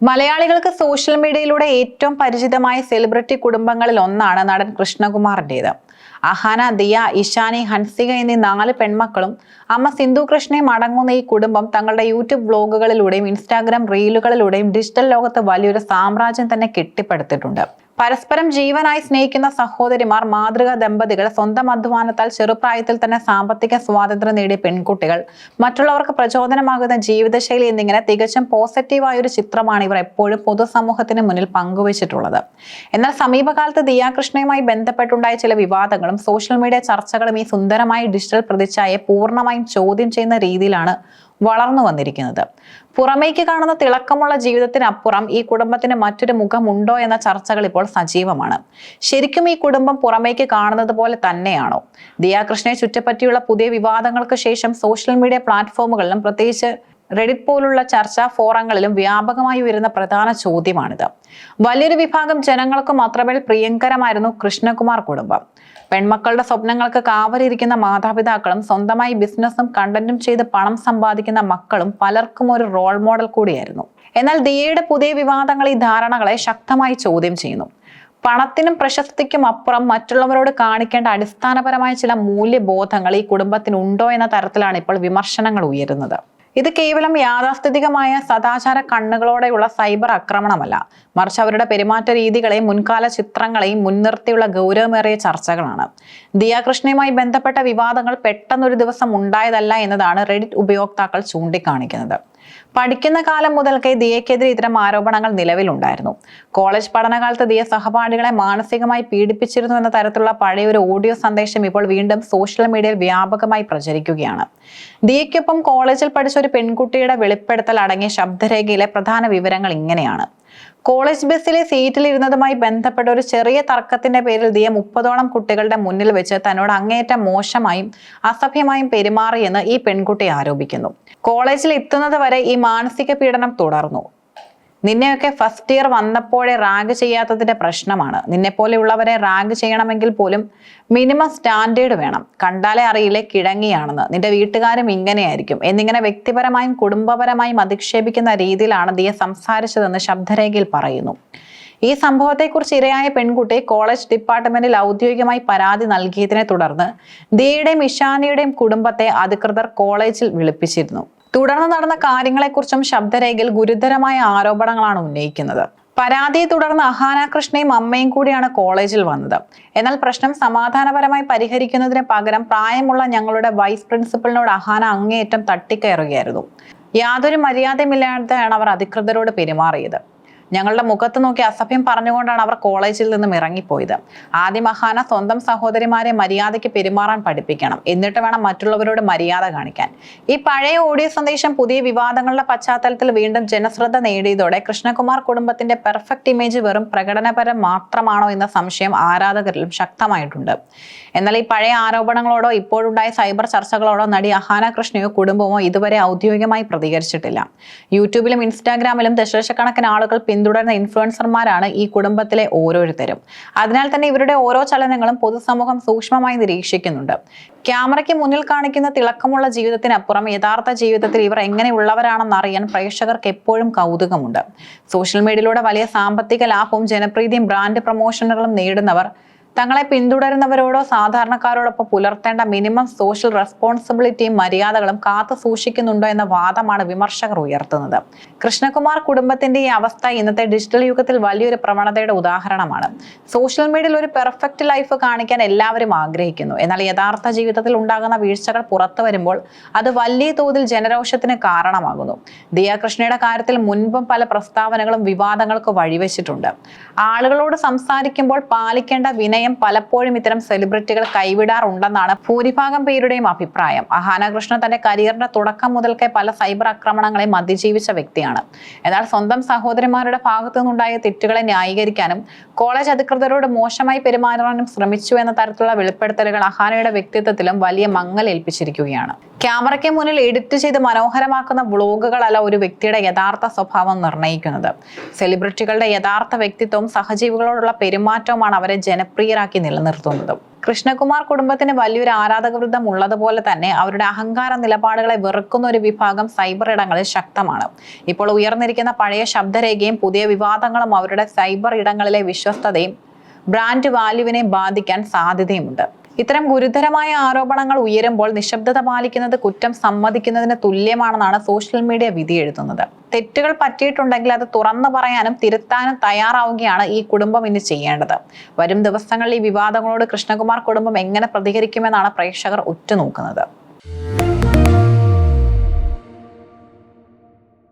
മലയാളികൾക്ക് സോഷ്യൽ മീഡിയയിലൂടെ ഏറ്റവും പരിചിതമായ സെലിബ്രിറ്റി കുടുംബങ്ങളിൽ ഒന്നാണ് നടൻ കൃഷ്ണകുമാറിൻ്റെത്. അഹാന, ദിയ, ഇഷാനി, ഹൻസിക എന്നീ 4 പെൺമക്കളും അമ്മ സിന്ധു കൃഷ്ണയും അടങ്ങുന്ന ഈ കുടുംബം തങ്ങളുടെ യൂട്യൂബ് വ്ലോഗുകളിലൂടെയും ഇൻസ്റ്റാഗ്രാം റീലുകളിലൂടെയും ഡിജിറ്റൽ ലോകത്ത് വലിയൊരു സാമ്രാജ്യം തന്നെ കെട്ടിപ്പടുത്തിട്ടുണ്ട്. പരസ്പരം ജീവനായി സ്നേഹിക്കുന്ന സഹോദരിമാർ, മാതൃകാ ദമ്പതികൾ, സ്വന്തം അധ്വാനത്താൽ ചെറുപ്രായത്തിൽ തന്നെ സാമ്പത്തിക സ്വാതന്ത്ര്യം നേടിയ പെൺകുട്ടികൾ, മറ്റുള്ളവർക്ക് പ്രചോദനമാകുന്ന ജീവിതശൈലി എന്നിങ്ങനെ തികച്ചും പോസിറ്റീവായ ഒരു ചിത്രമാണ് ഇവർ എപ്പോഴും പൊതുസമൂഹത്തിന് മുന്നിൽ പങ്കുവച്ചിട്ടുള്ളത്. എന്നാൽ സമീപകാലത്ത് ദിയ കൃഷ്ണയുമായി ബന്ധപ്പെട്ടുണ്ടായ ചില വിവാദങ്ങളും സോഷ്യൽ മീഡിയ ചർച്ചകളും ഈ സുന്ദരമായ ഡിജിറ്റൽ പ്രതിച്ഛായയെ പൂർണ്ണമായും ചോദ്യം ചെയ്യുന്ന രീതിയിലാണ് വളർന്നു വന്നിരിക്കുന്നത്. പുറമേക്ക് കാണുന്ന തിളക്കമുള്ള ജീവിതത്തിനപ്പുറം ഈ കുടുംബത്തിന് മറ്റൊരു മുഖമുണ്ടോ എന്ന ചർച്ചകൾ ഇപ്പോൾ സജീവമാണ്. ശരിക്കും ഈ കുടുംബം പുറമേക്ക് കാണുന്നത് പോലെ തന്നെയാണോ? ദിയ കൃഷ്ണയെ ചുറ്റിപ്പറ്റിയുള്ള പുതിയ വിവാദങ്ങൾക്ക് ശേഷം സോഷ്യൽ മീഡിയ പ്ലാറ്റ്ഫോമുകളിലും പ്രത്യേകിച്ച് റെഡിറ്റ് പോലുള്ള ചർച്ചാ ഫോറങ്ങളിലും വ്യാപകമായി വരുന്ന പ്രധാന ചോദ്യമാണിത്. വലിയൊരു വിഭാഗം ജനങ്ങൾക്ക് മാത്രമേ പ്രിയങ്കരമായിരുന്നു കൃഷ്ണകുമാർ കുടുംബം. പെൺമക്കളുടെ സ്വപ്നങ്ങൾക്ക് കാവലിരിക്കുന്ന മാതാപിതാക്കളും സ്വന്തമായി ബിസിനസ്സും കണ്ടന്റും ചെയ്ത് പണം സമ്പാദിക്കുന്ന മക്കളും പലർക്കും ഒരു റോൾ മോഡൽ കൂടിയായിരുന്നു. എന്നാൽ ദിയയുടെ പുതിയ വിവാദങ്ങൾ ഈ ധാരണകളെ ശക്തമായി ചോദ്യം ചെയ്യുന്നു. പണത്തിനും പ്രശസ്തിക്കും അപ്പുറം മറ്റുള്ളവരോട് കാണിക്കേണ്ട അടിസ്ഥാനപരമായ ചില മൂല്യബോധങ്ങൾ ഈ കുടുംബത്തിനുണ്ടോ എന്ന തരത്തിലാണ് ഇപ്പോൾ വിമർശനങ്ങൾ ഉയരുന്നത്. ഇത് കേവലം യാഥാസ്ഥിതികമായ സദാചാര കണ്ണുകളോടെയുള്ള സൈബർ ആക്രമണമല്ല, മറിച്ച് അവരുടെ പെരുമാറ്റ രീതികളെയും മുൻകാല ചിത്രങ്ങളെയും മുൻനിർത്തിയുള്ള ഗൗരവമേറിയ ചർച്ചകളാണ്. ദിയ കൃഷ്ണയുമായി ബന്ധപ്പെട്ട വിവാദങ്ങൾ പെട്ടെന്നൊരു ദിവസം ഉണ്ടായതല്ല എന്നതാണ് റെഡിറ്റ് ഉപയോക്താക്കൾ ചൂണ്ടിക്കാണിക്കുന്നത്. പഠിക്കുന്ന കാലം മുതൽക്കേ ദിയയ്ക്കെതിരെ ഇത്തരം ആരോപണങ്ങൾ നിലവിലുണ്ടായിരുന്നു. കോളേജ് പഠനകാലത്ത് ദിയ സഹപാഠികളെ മാനസികമായി പീഡിപ്പിച്ചിരുന്നു എന്ന തരത്തിലുള്ള പഴയൊരു ഓഡിയോ സന്ദേശം ഇപ്പോൾ വീണ്ടും സോഷ്യൽ മീഡിയയിൽ വ്യാപകമായി പ്രചരിക്കുകയാണ്. ദിയയ്ക്കൊപ്പം കോളേജിൽ പഠിച്ച ഒരു പെൺകുട്ടിയുടെ വെളിപ്പെടുത്തൽ അടങ്ങിയ ശബ്ദരേഖയിലെ പ്രധാന വിവരങ്ങൾ ഇങ്ങനെയാണ്. കോളേജ് ബസ്സിലെ സീറ്റിലിരുന്നതുമായി ബന്ധപ്പെട്ട ഒരു ചെറിയ തർക്കത്തിന്റെ പേരിൽ ദിയ 30ഓളം കുട്ടികളുടെ മുന്നിൽ വെച്ച് തന്നോട് അങ്ങേയറ്റം മോശമായും അസഭ്യമായും പെരുമാറിയെന്ന് ഈ പെൺകുട്ടി ആരോപിക്കുന്നു. കോളേജിൽ എത്തുന്നത് വരെ ഈ മാനസിക പീഡനം തുടർന്നു. നിന്നെയൊക്കെ ഫസ്റ്റ് ഇയർ വന്നപ്പോഴേ റാഗ് ചെയ്യാത്തതിന്റെ പ്രശ്നമാണ്. നിന്നെപ്പോലെയുള്ളവരെ റാഗ് ചെയ്യണമെങ്കിൽ പോലും മിനിമം സ്റ്റാൻഡേർഡ് വേണം. കണ്ടാലേ അറിയില്ലേ കിഴങ്ങിയാണെന്ന്, നിന്റെ വീട്ടുകാരും ഇങ്ങനെയായിരിക്കും എന്നിങ്ങനെ വ്യക്തിപരമായും കുടുംബപരമായും അധിക്ഷേപിക്കുന്ന രീതിയിലാണ് ദിയ സംസാരിച്ചതെന്ന് ശബ്ദരേഖയിൽ പറയുന്നു. ഈ സംഭവത്തെക്കുറിച്ച് ഇരയായ പെൺകുട്ടി കോളേജ് ഡിപ്പാർട്ട്മെന്റിൽ ഔദ്യോഗികമായി പരാതി നൽകിയതിനെ തുടർന്ന് ദിയയുടെയും ഇഷാനിയുടെയും കുടുംബത്തെ അധികൃതർ കോളേജിൽ വിളിപ്പിച്ചിരുന്നു. തുടർന്ന് നടന്ന കാര്യങ്ങളെക്കുറിച്ചും ശബ്ദരേഖയിൽ ഗുരുതരമായ ആരോപണങ്ങളാണ് ഉന്നയിക്കുന്നത്. പരാതിയെ തുടർന്ന് അഹാന കൃഷ്ണയും അമ്മയും കൂടിയാണ് കോളേജിൽ വന്നത്. എന്നാൽ പ്രശ്നം സമാധാനപരമായി പരിഹരിക്കുന്നതിന് പകരം പ്രായമുള്ള ഞങ്ങളുടെ വൈസ് പ്രിൻസിപ്പലിനോട് അഹാന അങ്ങേയറ്റം തട്ടിക്കയറുകയായിരുന്നു. യാതൊരു മര്യാദയുമില്ലാതെയാണ് അവർ അധികൃതരോട് പെരുമാറിയത്. ഞങ്ങളുടെ മുഖത്ത് നോക്കി അസഭ്യം പറഞ്ഞുകൊണ്ടാണ് അവർ കോളേജിൽ നിന്നും ഇറങ്ങിപ്പോയത്. ആദ്യം അഹാന സ്വന്തം സഹോദരിമാരെ മര്യാദയ്ക്ക് പെരുമാറാൻ പഠിപ്പിക്കണം, എന്നിട്ട് വേണം മറ്റുള്ളവരോട് മര്യാദ കാണിക്കാൻ. ഈ പഴയ ഓഡിയോ സന്ദേശം പുതിയ വിവാദങ്ങളുടെ പശ്ചാത്തലത്തിൽ വീണ്ടും ജനശ്രദ്ധ നേടിയതോടെ കൃഷ്ണകുമാർ കുടുംബത്തിന്റെ പെർഫെക്റ്റ് ഇമേജ് വെറും പ്രകടനപരം മാത്രമാണോ എന്ന സംശയം ആരാധകരിലും ശക്തമായിട്ടുണ്ട്. എന്നാൽ ഈ പഴയ ആരോപണങ്ങളോടോ ഇപ്പോഴുണ്ടായ സൈബർ ചർച്ചകളോടോ നടി അഹാന കൃഷ്ണയോ കുടുംബമോ ഇതുവരെ ഔദ്യോഗികമായി പ്രതികരിച്ചിട്ടില്ല. യൂട്യൂബിലും ഇൻസ്റ്റാഗ്രാമിലും ദശലക്ഷക്കണക്കിന് ആളുകൾ പിന്തുടരുന്ന ഇൻഫ്ലുവൻസർമാരാണ് ഈ കുടുംബത്തിലെ ഓരോരുത്തരും. അതിനാൽ തന്നെ ഇവരുടെ ഓരോ ചലനങ്ങളും പൊതുസമൂഹം സൂക്ഷ്മമായി നിരീക്ഷിക്കുന്നുണ്ട്. ക്യാമറയ്ക്ക് മുന്നിൽ കാണിക്കുന്ന തിളക്കമുള്ള ജീവിതത്തിനപ്പുറം യഥാർത്ഥ ജീവിതത്തിൽ ഇവർ എങ്ങനെയുള്ളവരാണെന്ന് അറിയാൻ പ്രേക്ഷകർക്ക് എപ്പോഴും കൗതുകമുണ്ട്. സോഷ്യൽ മീഡിയയിലൂടെ വലിയ സാമ്പത്തിക ലാഭവും ജനപ്രീതിയും ബ്രാൻഡ് പ്രൊമോഷനുകളും നേടുന്നവർ തങ്ങളെ പിന്തുടരുന്നവരോടോ സാധാരണക്കാരോടൊപ്പം പുലർത്തേണ്ട മിനിമം സോഷ്യൽ റെസ്പോൺസിബിലിറ്റിയും മര്യാദകളും കാത്തു സൂക്ഷിക്കുന്നുണ്ടോ എന്ന വാദമാണ് വിമർശകർ ഉയർത്തുന്നത്. കൃഷ്ണകുമാർ കുടുംബത്തിന്റെ ഈ അവസ്ഥ ഇന്നത്തെ ഡിജിറ്റൽ യുഗത്തിൽ വലിയൊരു പ്രവണതയുടെ ഉദാഹരണമാണ്. സോഷ്യൽ മീഡിയയിൽ ഒരു പെർഫെക്റ്റ് ലൈഫ് കാണിക്കാൻ എല്ലാവരും ആഗ്രഹിക്കുന്നു. എന്നാൽ യഥാർത്ഥ ജീവിതത്തിൽ ഉണ്ടാകുന്ന വീഴ്ചകൾ പുറത്തു വരുമ്പോൾ അത് വലിയ തോതിൽ ജനരോഷത്തിന് കാരണമാകുന്നു. ദിയ കൃഷ്ണയുടെ കാര്യത്തിൽ മുൻപും പല പ്രസ്താവനകളും വിവാദങ്ങൾക്ക് വഴിവെച്ചിട്ടുണ്ട്. ആളുകളോട് സംസാരിക്കുമ്പോൾ പാലിക്കേണ്ട വിനയം പലപ്പോഴും ഇത്തരം സെലിബ്രിറ്റികൾ കൈവിടാറുണ്ടെന്നാണ് ഭൂരിഭാഗം പേരുടെയും അഭിപ്രായം. അഹാന കൃഷ്ണ തന്റെ കരിയറിന്റെ തുടക്കം മുതൽക്കേ പല സൈബർ ആക്രമണങ്ങളെയും അതിജീവിച്ച വ്യക്തിയാണ്. എന്നാൽ സ്വന്തം സഹോദരിമാരുടെ ഭാഗത്തു നിന്നുണ്ടായ തെറ്റുകളെ ന്യായീകരിക്കാനും കോളേജ് അധികൃതരോട് മോശമായി പെരുമാറാനും ശ്രമിച്ചു എന്ന തരത്തിലുള്ള വെളിപ്പെടുത്തലുകൾ അഹാനയുടെ വ്യക്തിത്വത്തിലും വലിയ മങ്ങലേൽപ്പിച്ചിരിക്കുകയാണ്. ക്യാമറയ്ക്ക് മുന്നിൽ എഡിറ്റ് ചെയ്ത് മനോഹരമാക്കുന്ന വ്ളോഗുകളല്ല ഒരു വ്യക്തിയുടെ യഥാർത്ഥ സ്വഭാവം നിർണ്ണയിക്കുന്നത്. സെലിബ്രിറ്റികളുടെ യഥാർത്ഥ വ്യക്തിത്വവും സഹജീവികളോടുള്ള പെരുമാറ്റവുമാണ് അവരെ ജനപ്രിയരാക്കി നിലനിർത്തുന്നത്. കൃഷ്ണകുമാർ കുടുംബത്തിന് വലിയൊരു ആരാധക വൃന്ദം ഉള്ളതുപോലെ തന്നെ അവരുടെ അഹങ്കാര നിലപാടുകളെ വെറുക്കുന്ന ഒരു വിഭാഗം സൈബർ ഇടങ്ങളിൽ ശക്തമാണ്. ഇപ്പോൾ ഉയർന്നിരിക്കുന്ന പഴയ ശബ്ദരേഖയും പുതിയ വിവാദങ്ങളും അവരുടെ സൈബർ ഇടങ്ങളിലെ വിശ്വസ്തതയും ബ്രാൻഡ് വാല്യുവിനെ ബാധിക്കാൻ സാധ്യതയുമുണ്ട്. ഇത്തരം ഗുരുതരമായ ആരോപണങ്ങൾ ഉയരുമ്പോൾ നിശബ്ദത പാലിക്കുന്നത് കുറ്റം സമ്മതിക്കുന്നതിന് തുല്യമാണെന്നാണ് സോഷ്യൽ മീഡിയ വിധി എഴുതുന്നത്. തെറ്റുകൾ പറ്റിയിട്ടുണ്ടെങ്കിൽ അത് തുറന്നു പറയാനും തിരുത്താനും തയ്യാറാവുകയാണ് ഈ കുടുംബം ഇനി ചെയ്യേണ്ടത്. വരും ദിവസങ്ങളിൽ ഈ വിവാദങ്ങളോട് കൃഷ്ണകുമാർ കുടുംബം എങ്ങനെ പ്രതികരിക്കുമെന്നാണ് പ്രേക്ഷകർ ഉറ്റുനോക്കുന്നത്.